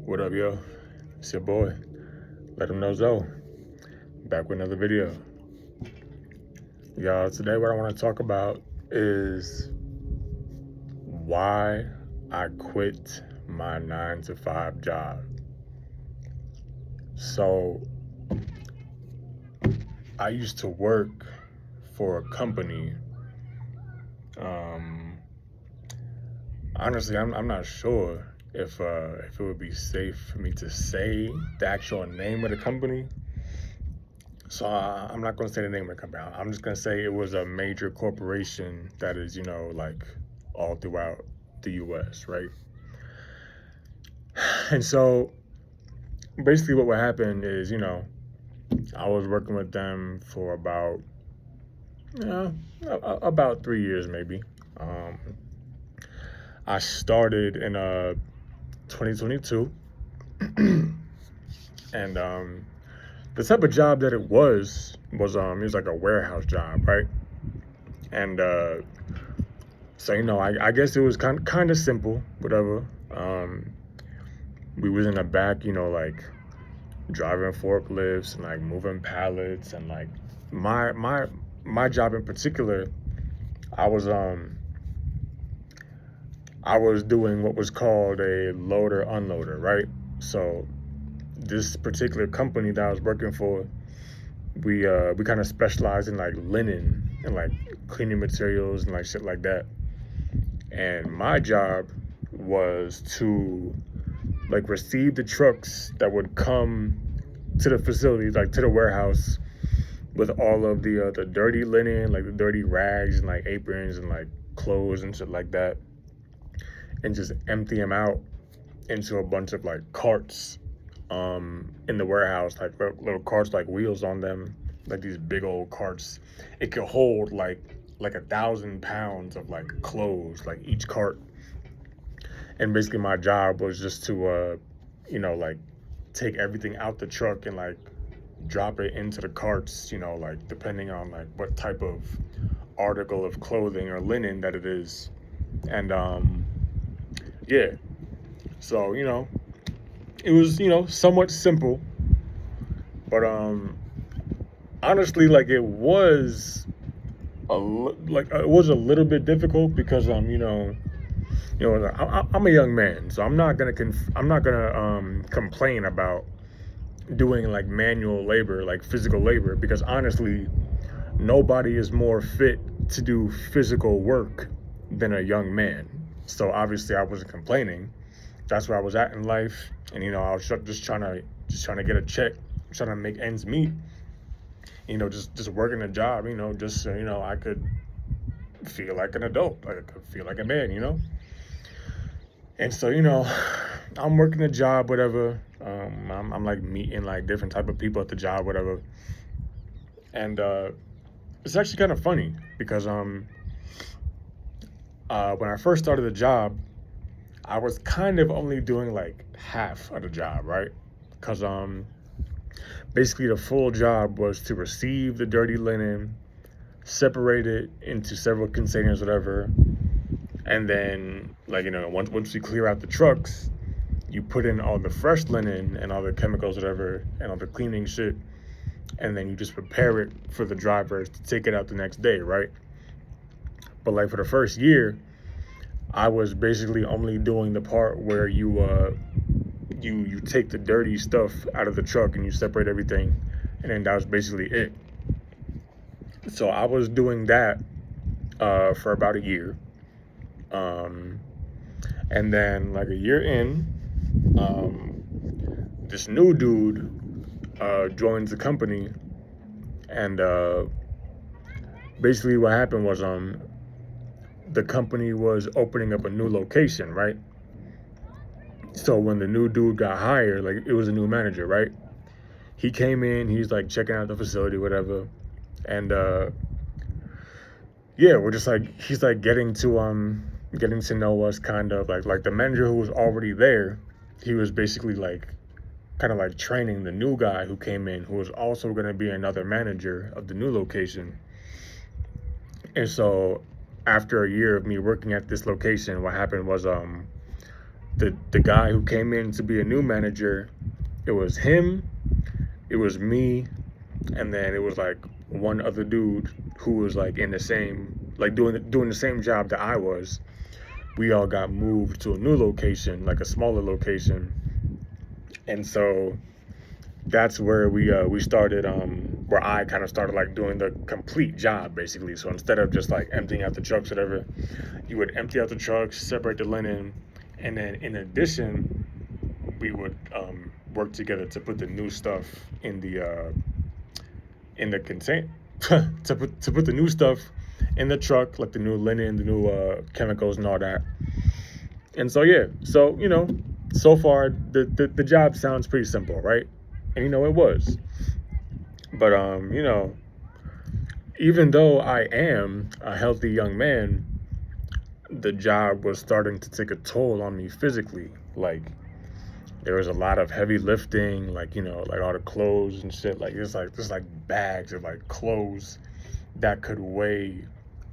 What up, yo? It's your boy. Let him know Zoe. Back with another video. Y'all, today what I want to talk about is why I quit my 9 to 5 job. So, I used to work for a company. Honestly, I'm not sure if it would be safe for me to say the actual name of the company. So I'm not going to say the name of the company. I'm just going to say it was a major corporation that is, like all throughout the U.S., right? And so basically what would happen is, I was working with them for about 3 years maybe. I started in 2022, and the type of job that it was it was like a warehouse job, right? And so I guess it was kind of simple, whatever. We was in the back, like driving forklifts and like moving pallets, and like my job in particular, I was doing what was called a loader unloader, right? So this particular company that I was working for, we kind of specialized in like linen and like cleaning materials and like shit like that. And my job was to like receive the trucks that would come to the facility, like to the warehouse, with all of the dirty linen, like the dirty rags and like aprons and like clothes and shit like that, and just empty them out into a bunch of like carts in the warehouse, like little carts, like wheels on them, like these big old carts. It could hold like 1,000 pounds of like clothes, like each cart. And basically my job was just to like take everything out the truck and like drop it into the carts, like depending on like what type of article of clothing or linen that it is. And yeah, so it was somewhat simple, but honestly, like it was it was a little bit difficult because I'm a young man, so I'm not gonna complain about doing like manual labor, like physical labor, because honestly, nobody is more fit to do physical work than a young man. So obviously, I wasn't complaining. That's where I was at in life, and I was just trying to get a check, trying to make ends meet. Just working a job, just so I could feel like an adult, like I could feel like a man. And so I'm working a job, whatever. I'm like meeting like different type of people at the job, whatever. And it's actually kind of funny because when I first started the job, I was kind of only doing like half of the job, right? Because basically the full job was to receive the dirty linen, separate it into several containers, whatever, and then like once we clear out the trucks, you put in all the fresh linen and all the chemicals, whatever, and all the cleaning shit, and then you just prepare it for the drivers to take it out the next day, right? But like for the first year, I was basically only doing the part where you take the dirty stuff out of the truck and you separate everything, and then that was basically it. So I was doing that for about a year, and then like a year in, this new dude joins the company, and basically what happened was the company was opening up a new location, right? So when the new dude got hired, like it was a new manager, right? He came in, he's like checking out the facility, whatever, and yeah, we're just like he's like getting to know us, kind of like the manager who was already there. He was basically like kind of like training the new guy who came in, who was also going to be another manager of the new location. And so after a year of me working at this location, what happened was the guy who came in to be a new manager, it was him, it was me, and then it was like one other dude who was like in the same, like doing the same job that I was. We all got moved to a new location, like a smaller location, and so that's where we started, where I kind of started like doing the complete job basically. So instead of just like emptying out the trucks, whatever, you would empty out the trucks, separate the linen, and then in addition, we would work together to put the new stuff in the contain to put the new stuff in the truck, like the new linen, the new chemicals and all that. And so yeah, so so far the job sounds pretty simple, right? And it was. But even though I am a healthy young man, the job was starting to take a toll on me physically. Like there was a lot of heavy lifting, like like all the clothes and shit. Like there's like bags of like clothes that could weigh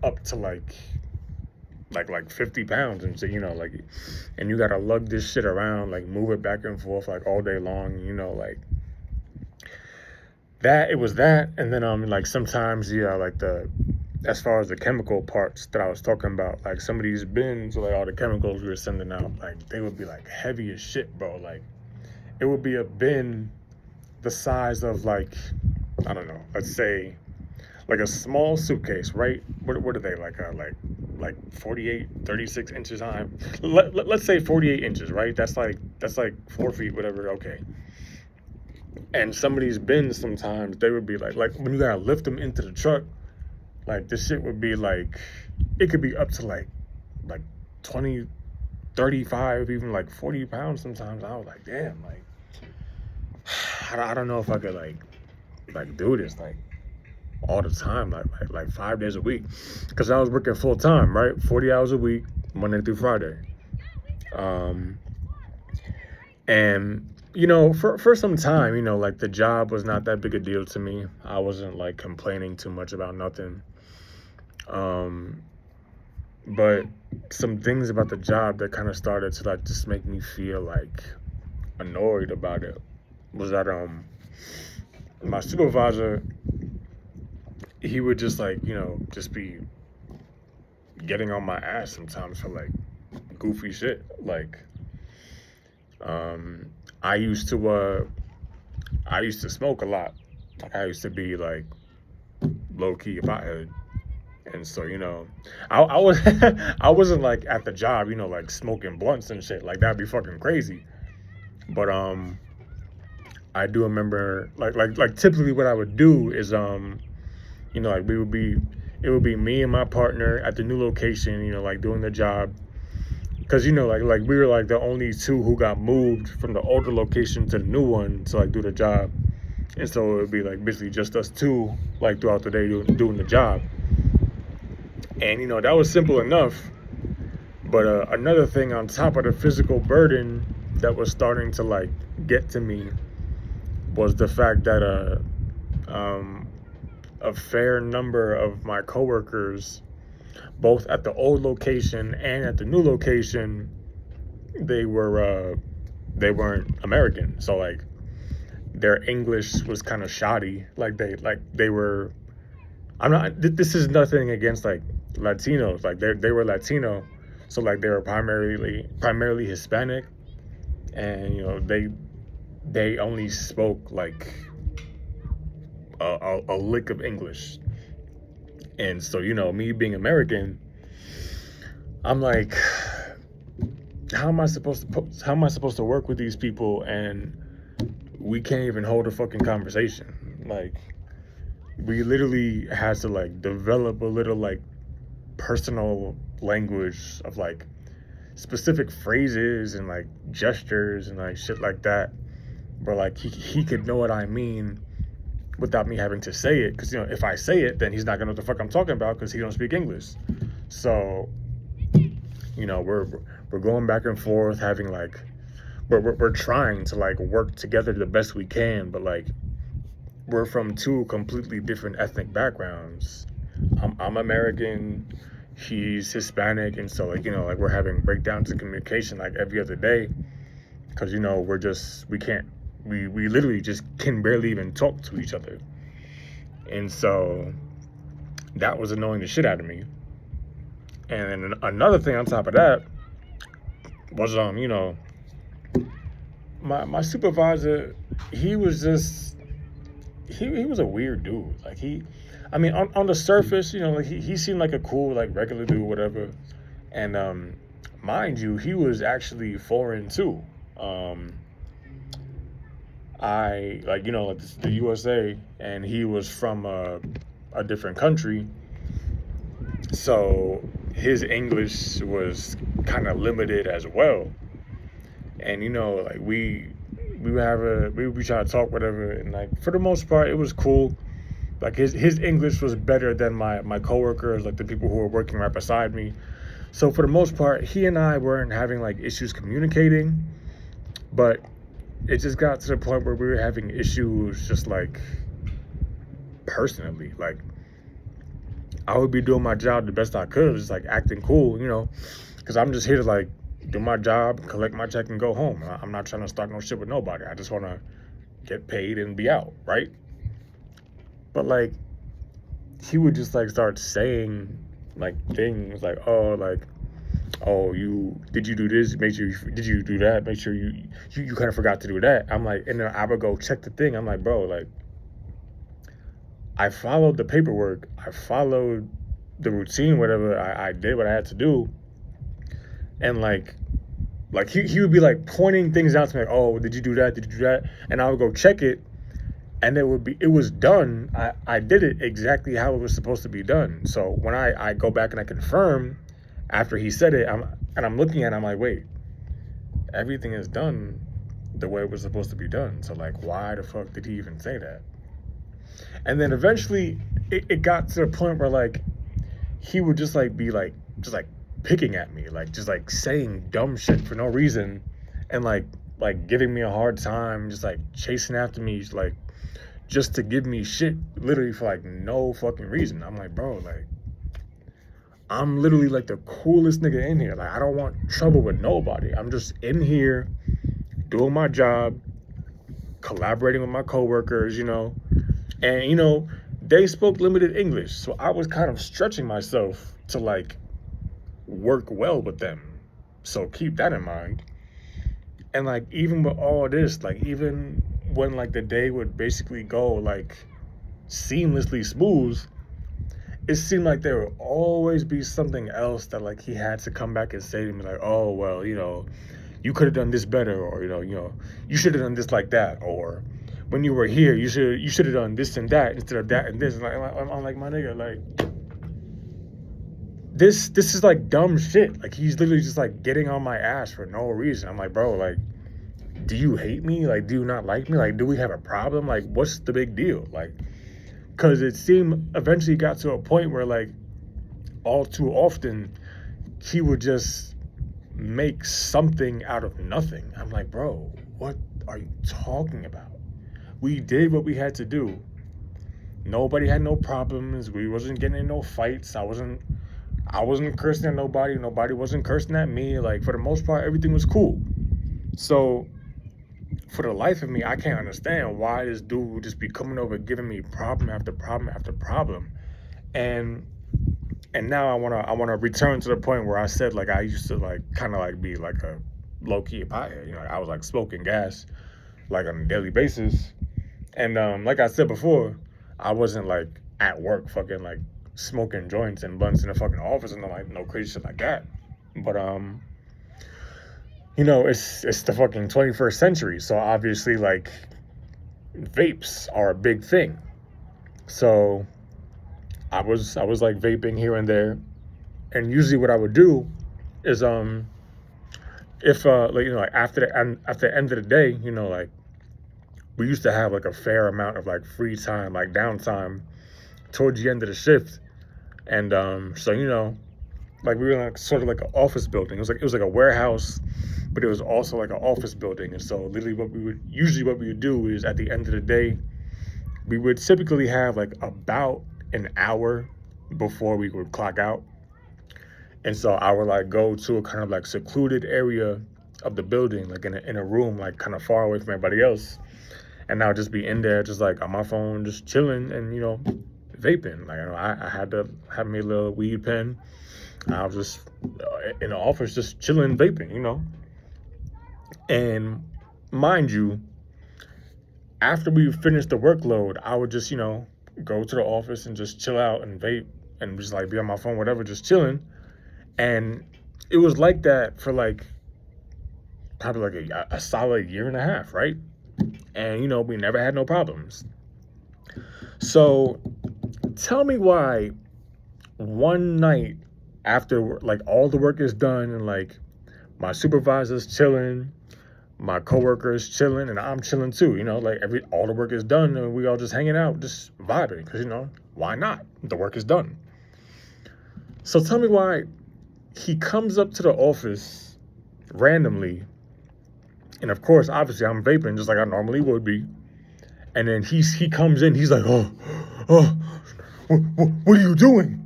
up to like 50 pounds and shit, like, and you gotta lug this shit around, like move it back and forth like all day long, like that. It was that. And then like sometimes like as far as the chemical parts that I was talking about, like some of these bins, like all the chemicals we were sending out, like they would be like heavy as shit, bro. Like it would be a bin the size of like, I don't know, let's say like a small suitcase, right? What are they, like 48, 36 inches high? Let's say 48 inches, right? That's like 4 feet, whatever. Okay. And some of these bins, sometimes they would be like when you gotta lift them into the truck, like this shit would be like, it could be up to like 20, 35, even like 40 pounds sometimes. I was like, damn, like I don't know if I could like do this like all the time, like 5 days a week, because I was working full time, right? 40 hours a week, Monday through Friday. And for some time, like the job was not that big a deal to me. I wasn't like complaining too much about nothing. But some things about the job that kind of started to like just make me feel like annoyed about it was that my supervisor, he would just like just be getting on my ass sometimes for like goofy shit. Like I used to smoke a lot. Like I used to be like low key a pothead. And so I was I wasn't like at the job like smoking blunts and shit, like that'd be fucking crazy. But I do remember like typically what I would do is like it would be me and my partner at the new location, like doing the job. Cause like we were like the only two who got moved from the older location to the new one to like do the job. And so it would be like basically just us two like throughout the day doing the job. And that was simple enough. But another thing on top of the physical burden that was starting to like get to me was the fact that a fair number of my coworkers, both at the old location and at the new location, they weren't American. So like their English was kind of shoddy. Like they were. This is nothing against like Latinos. Like they were Latino, so like they were primarily Hispanic, and they only spoke like a lick of English. And so me being American, I'm like, how am I supposed to work with these people and we can't even hold a fucking conversation? Like we literally had to like develop a little like personal language of like specific phrases and like gestures and like shit like that, but like he could know what I mean without me having to say it, because if I say it, then he's not gonna know what the fuck I'm talking about because he don't speak English. So we're going back and forth, having like we're trying to like work together the best we can, but like we're from two completely different ethnic backgrounds. I'm American, he's Hispanic, and so like, you know, like we're having breakdowns in communication like every other day, because, you know, we literally just can barely even talk to each other. And so that was annoying the shit out of me. And then another thing on top of that was, you know, my supervisor, he was just, he was a weird dude. Like I mean, on the surface, you know, like he seemed like a cool, like regular dude, whatever. And mind you, he was actually foreign too. I like, you know, like the USA, and he was from a different country, so his English was kind of limited as well. And, you know, like we try to talk whatever, and like for the most part it was cool. Like his English was better than my coworkers, like the people who were working right beside me. So for the most part, he and I weren't having like issues communicating, but it just got to the point where we were having issues just like personally. Like I would be doing my job the best I could, just like acting cool, you know, because I'm just here to like do my job, collect my check, and go home. I'm not trying to start no shit with nobody. I just want to get paid and be out, right? But like he would just like start saying like things like, oh, did you do this? Make sure did you do that? Make sure you kind of forgot to do that. I'm like, and then I would go check the thing. I'm like, bro, like I followed the paperwork. I followed the routine, whatever. I did what I had to do. And like he would be like pointing things out to me, like, oh, did you do that? Did you do that? And I would go check it, and it was done. I did it exactly how it was supposed to be done. So when I go back and I confirm after he said it, I'm looking at it, I'm like, wait, everything is done the way it was supposed to be done. So like, why the fuck did he even say that? And then eventually it got to the point where like he would just like be like just like picking at me, like just like saying dumb shit for no reason, and like giving me a hard time, just like chasing after me, like just to give me shit, literally for like no fucking reason. I'm like, bro, like I'm literally like the coolest nigga in here. Like I don't want trouble with nobody. I'm just in here doing my job, collaborating with my coworkers, you know. And, you know, they spoke limited English, so I was kind of stretching myself to, like, work well with them. So keep that in mind. And, like, even with all this, like, even when, like, the day would basically go, like, seamlessly smooth, it seemed like there would always be something else that, like, he had to come back and say to me, like, oh, well, you know, you could have done this better, or, you know, you should have done this like that, or when you were here, you should have done this and that instead of that and this. And like, I'm like, my nigga, like this is like dumb shit. Like he's literally just like getting on my ass for no reason. I'm like, bro, like, do you hate me? Like, do you not like me? Like, do we have a problem? Like, what's the big deal? Like, because it seemed eventually got to a point where like all too often he would just make something out of nothing. I'm like, bro, what are you talking about? We did what we had to do. Nobody had no problems. We wasn't getting in no fights. I wasn't cursing at nobody. Nobody wasn't cursing at me. Like for the most part, everything was cool. So for the life of me, I can't understand why this dude would just be coming over giving me problem after problem after problem. And now I wanna return to the point where I said like I used to like kind of like be like a low key pothead. You know, I was like smoking gas like on a daily basis. And like I said before, I wasn't like at work fucking like smoking joints and blunts in the fucking office and like no crazy shit like that. But you know, it's the fucking 21st century, so obviously like vapes are a big thing. So I was like vaping here and there, and usually what I would do is if like, you know, like after the end of the day, you know, like we used to have like a fair amount of like free time, like downtime towards the end of the shift. And so, you know, like we were in like sort of like an office building. It was like a warehouse, but it was also like an office building. And so literally what we would do is at the end of the day, we would typically have like about an hour before we would clock out. And so I would like go to a kind of like secluded area of the building, like in a room, like kind of far away from everybody else. And I'll just be in there, just like on my phone, just chilling and, vaping. Like, I had to have me a little weed pen. I was just in the office, just chilling, vaping. And mind you, after we finished the workload, I would just, go to the office and just chill out and vape and just like be on my phone, whatever, just chilling. And it was like that for like probably like a solid year and a half, right? And we never had no problems. So tell me why one night after like all the work is done and like my supervisor's chilling, my coworkers chilling, and I'm chilling too, like all the work is done and we all just hanging out, just vibing, because why not? The work is done. So tell me why he comes up to the office randomly, and of course, obviously, I'm vaping just like I normally would be. And then he comes in, he's like, what are you doing?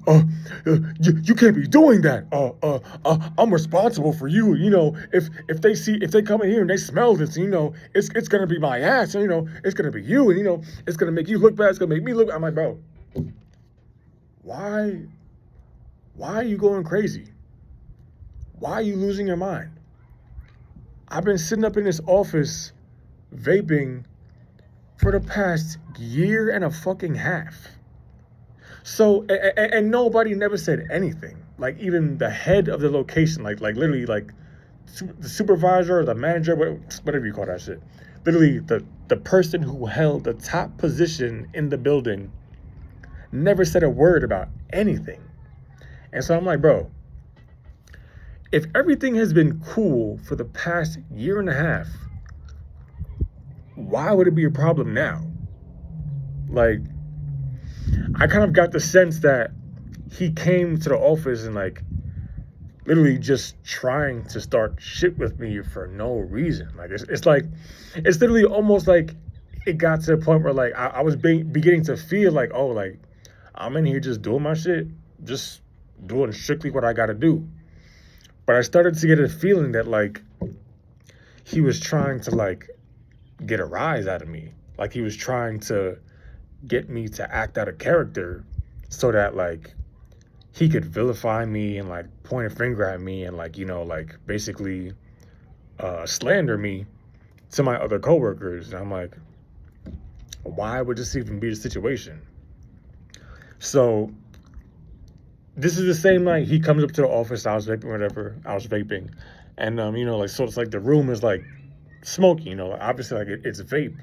You can't be doing that. I'm responsible for you. If they come in here and they smell this, it's gonna be my ass. It's gonna be you, and it's gonna make you look bad. It's gonna make me look. I'm like, bro, why are you going crazy? Why are you losing your mind? I've been sitting up in this office vaping for the past year and a fucking half. So, and nobody never said anything. Like even the head of the location, like literally like the supervisor or the manager, whatever you call that shit. Literally the person who held the top position in the building never said a word about anything. And so I'm like, bro, if everything has been cool for the past year and a half, why would it be a problem now? Like, I kind of got the sense that he came to the office and like literally just trying to start shit with me for no reason. Like it's literally almost like it got to the point where like I was beginning to feel like, oh, like I'm in here just doing my shit, just doing strictly what I got to do. But I started to get a feeling that like he was trying to like get a rise out of me. Like he was trying to get me to act out of character so that like he could vilify me and like point a finger at me and like, like basically slander me to my other coworkers. And I'm like, why would this even be the situation? So this is the same night he comes up to the office. I was vaping, whatever. I was vaping. And, like, so it's like the room is like smoky, obviously like it's vape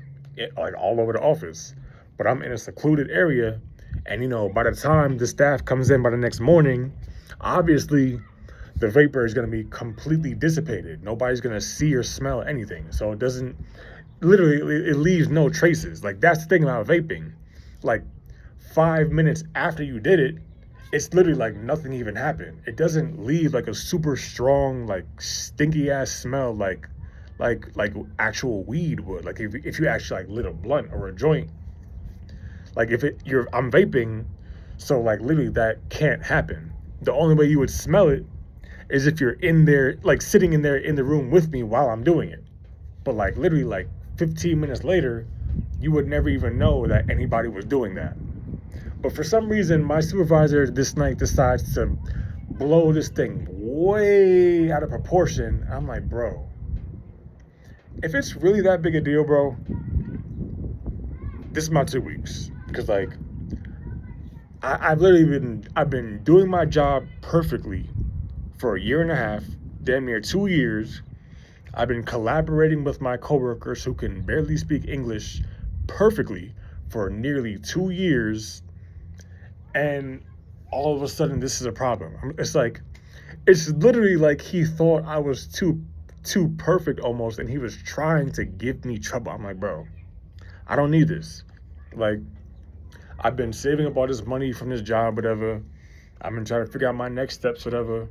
like all over the office. But I'm in a secluded area. And, by the time the staff comes in by the next morning, obviously the vapor is going to be completely dissipated. Nobody's going to see or smell anything. So it doesn't, literally, it leaves no traces. Like, that's the thing about vaping. Like, 5 minutes after you did it, it's literally like nothing even happened. It doesn't leave like a super strong, like stinky ass smell like actual weed would. Like if you actually like lit a blunt or a joint. Like I'm vaping, so like literally that can't happen. The only way you would smell it is if you're in there, like sitting in there in the room with me while I'm doing it. But like literally like 15 minutes later, you would never even know that anybody was doing that. But for some reason, my supervisor this night decides to blow this thing way out of proportion. I'm like, bro, if it's really that big a deal, bro, this is my 2 weeks. Because like, I've been doing my job perfectly for a year and a half, damn near 2 years. I've been collaborating with my coworkers who can barely speak English perfectly for nearly 2 years. And all of a sudden, this is a problem. It's literally like he thought I was too perfect almost, and he was trying to give me trouble. I'm like, bro, I don't need this. Like, I've been saving up all this money from this job, whatever. I've been trying to figure out my next steps, whatever.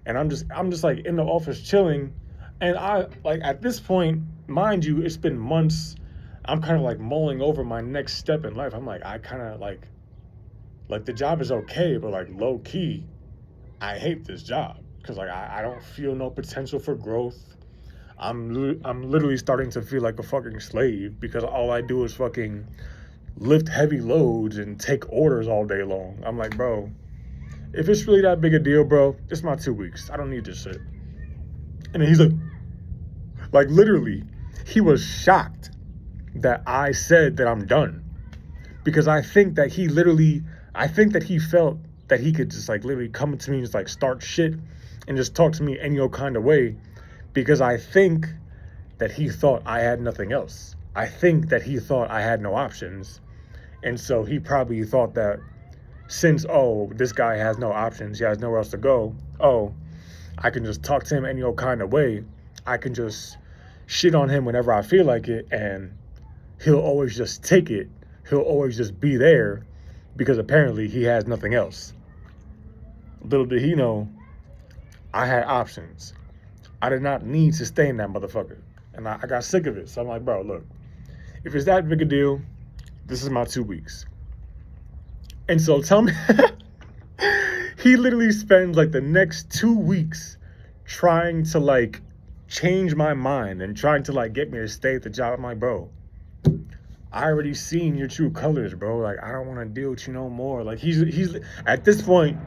And I'm just like in the office chilling. And I like at this point, mind you, it's been months. I'm kind of like mulling over my next step in life. I'm like, I kind of like the job is okay, but like low key, I hate this job because like I don't feel no potential for growth. I'm literally starting to feel like a fucking slave because all I do is fucking lift heavy loads and take orders all day long. I'm like, bro, if it's really that big a deal, bro, it's my 2 weeks. I don't need this shit. And then he's like literally, he was shocked that I said that I'm done because I think that he felt that he could just like literally come to me and just like start shit and just talk to me any old kind of way because I think that he thought I had nothing else. I think that he thought I had no options. And so he probably thought that since, oh, this guy has no options, he has nowhere else to go, oh, I can just talk to him any old kind of way. I can just shit on him whenever I feel like it, and he'll always just take it. He'll always just be there because apparently he has nothing else. Little did he know, I had options. I did not need to stay in that motherfucker. And I got sick of it. So I'm like, bro, look, if it's that big a deal, this is my 2 weeks. And so tell me, he literally spends like the next 2 weeks trying to like change my mind and trying to like get me to stay at the job. I'm like, bro, I already seen your true colors, bro. Like, I don't want to deal with you no more. Like, he's at this point,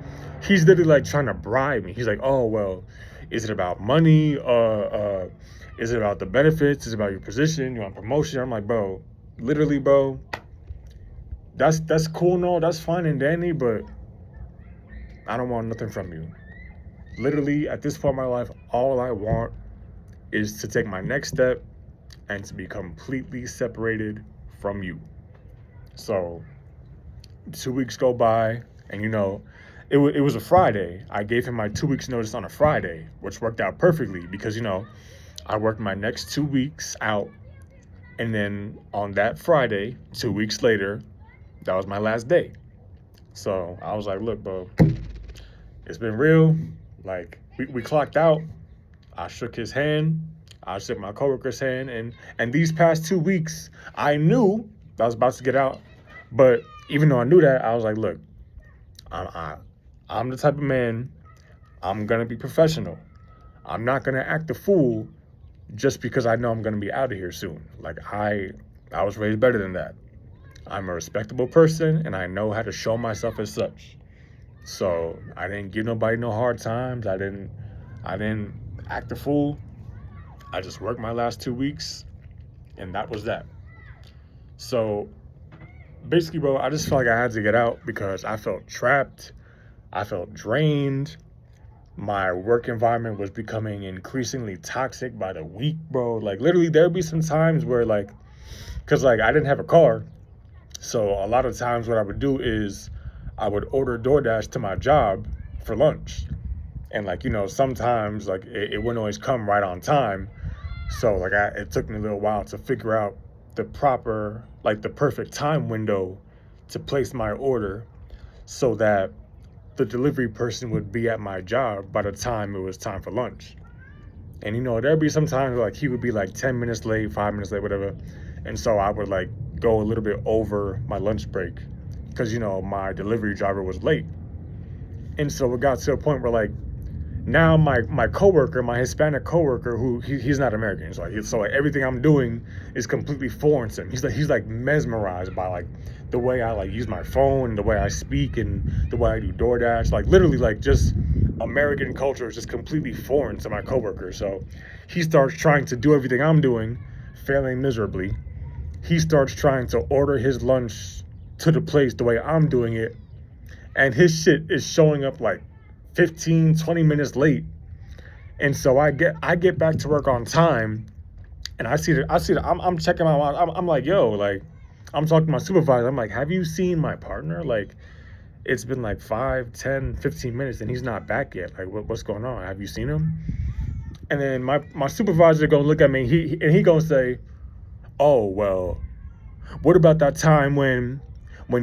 he's literally like trying to bribe me. He's like, oh, well, is it about money? Is it about the benefits? Is it about your position? You want promotion? I'm like, bro, literally, bro, that's cool and all. That's fine and dandy, but I don't want nothing from you. Literally, at this point in my life, all I want is to take my next step and to be completely separated from you. So 2 weeks go by, and you know, it was a Friday. I gave him my 2 weeks notice on a Friday, which worked out perfectly because, you know, I worked my next 2 weeks out, and then on that Friday, 2 weeks later, that was my last day. So I was like, look, bro, it's been real. Like, we clocked out. I shook his hand. I shook my coworker's hand. And these past 2 weeks, I knew I was about to get out. But even though I knew that, I was like, look, I'm the type of man, I'm going to be professional. I'm not going to act a fool just because I know I'm going to be out of here soon. Like, I was raised better than that. I'm a respectable person, and I know how to show myself as such. So I didn't give nobody no hard times. I didn't act a fool. I just worked my last 2 weeks, and that was that. So basically, bro, I just felt like I had to get out because I felt trapped. I felt drained. My work environment was becoming increasingly toxic by the week, bro. Like, literally, there'd be some times where, like, because, like, I didn't have a car. So a lot of times what I would do is I would order DoorDash to my job for lunch. And, like, you know, sometimes, like, it wouldn't always come right on time. So, like, it took me a little while to figure out the proper, like, the perfect time window to place my order so that the delivery person would be at my job by the time it was time for lunch. And, you know, there'd be some times, like, he would be, like, 10 minutes late, 5 minutes late, whatever. And so I would, like, go a little bit over my lunch break because, you know, my delivery driver was late. And so it got to a point where, like, now my coworker, my Hispanic coworker, who he's not American, so like everything I'm doing is completely foreign to him. He's like mesmerized by like the way I like use my phone, the way I speak, and the way I do DoorDash. Like, literally, like, just American culture is just completely foreign to my coworker. So he starts trying to do everything I'm doing, failing miserably. He starts trying to order his lunch to the place the way I'm doing it, and his shit is showing up like 15, 20 minutes late. And so I get back to work on time, and I see that I'm checking my watch. I'm like, yo, like, I'm talking to my supervisor. I'm like, have you seen my partner? Like, it's been like 5, 10, 15 minutes and he's not back yet. Like, what's going on? Have you seen him? And then my supervisor gonna look at me, and he gonna say, oh, well, what about that time when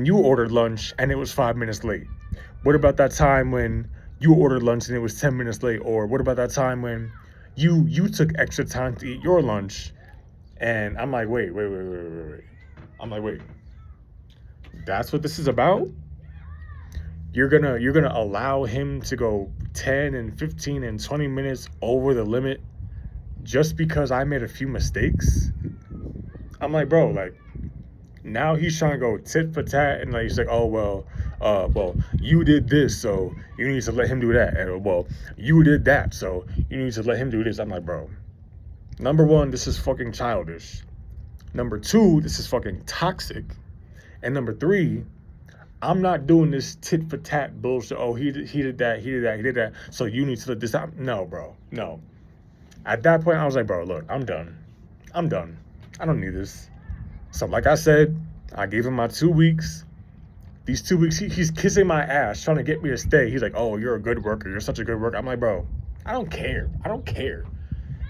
you ordered lunch and it was 5 minutes late? What about that time when you ordered lunch and it was 10 minutes late? Or what about that time when you took extra time to eat your lunch? And I'm like, wait. I'm like, wait, that's what this is about? you're gonna allow him to go 10 and 15 and 20 minutes over the limit just because I made a few mistakes? I'm like, bro, like, now he's trying to go tit for tat, and like he's like, oh well, you did this, so you need to let him do that, and well, you did that, so you need to let him do this. I'm like, bro, number one, this is fucking childish. Number two, this is fucking toxic. And number three, I'm not doing this tit for tat bullshit. Oh, he did that, so you need to let this out. No, bro, no. At that point, I was like, bro, look, I'm done. I don't need this. So like I said, I gave him my 2 weeks. These 2 weeks, he's kissing my ass, trying to get me to stay. He's like, oh, you're a good worker. You're such a good worker. I'm like, bro, I don't care.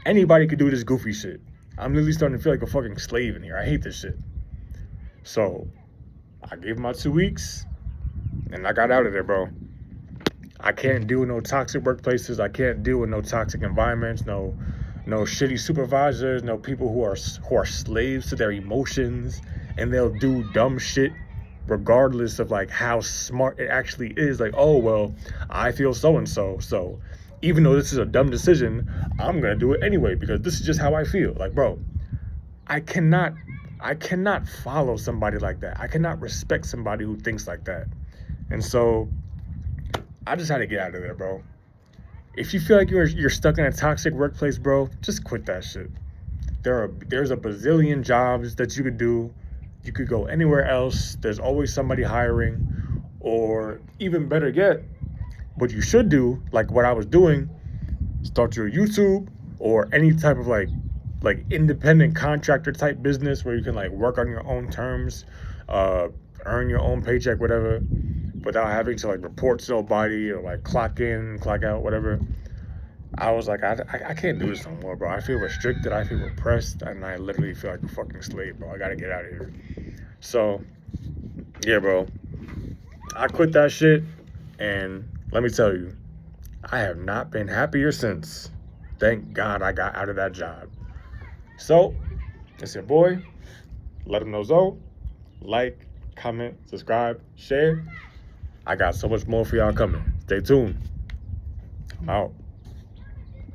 Anybody could do this goofy shit. I'm literally starting to feel like a fucking slave in here. I hate this shit. So I gave him my 2 weeks, and I got out of there, bro. I can't deal with no toxic workplaces. I can't deal with no toxic environments, no shitty supervisors, no people who are slaves to their emotions, and they'll do dumb shit regardless of like how smart it actually is. Like, oh well, I feel so and so, so even though this is a dumb decision, I'm gonna do it anyway because this is just how I feel. Like, bro, I cannot follow somebody like that. I cannot respect somebody who thinks like that. And so I just had to get out of there, bro. If you feel like you're stuck in a toxic workplace, bro, just quit that shit. There's a bazillion jobs that you could do. You could go anywhere else. There's always somebody hiring. Or even better yet, what you should do, like what I was doing, start your YouTube or any type of like independent contractor type business where you can like work on your own terms, earn your own paycheck, whatever, without having to like report to nobody or like clock in, clock out, whatever. I was like, I can't do this no more, bro. I feel restricted, I feel repressed, and I literally feel like a fucking slave, bro. I gotta get out of here. So, yeah, bro. I quit that shit, and let me tell you, I have not been happier since. Thank God I got out of that job. So, it's your boy. Let him know so. Like, comment, subscribe, share. I got so much more for y'all coming. Stay tuned. I'm out.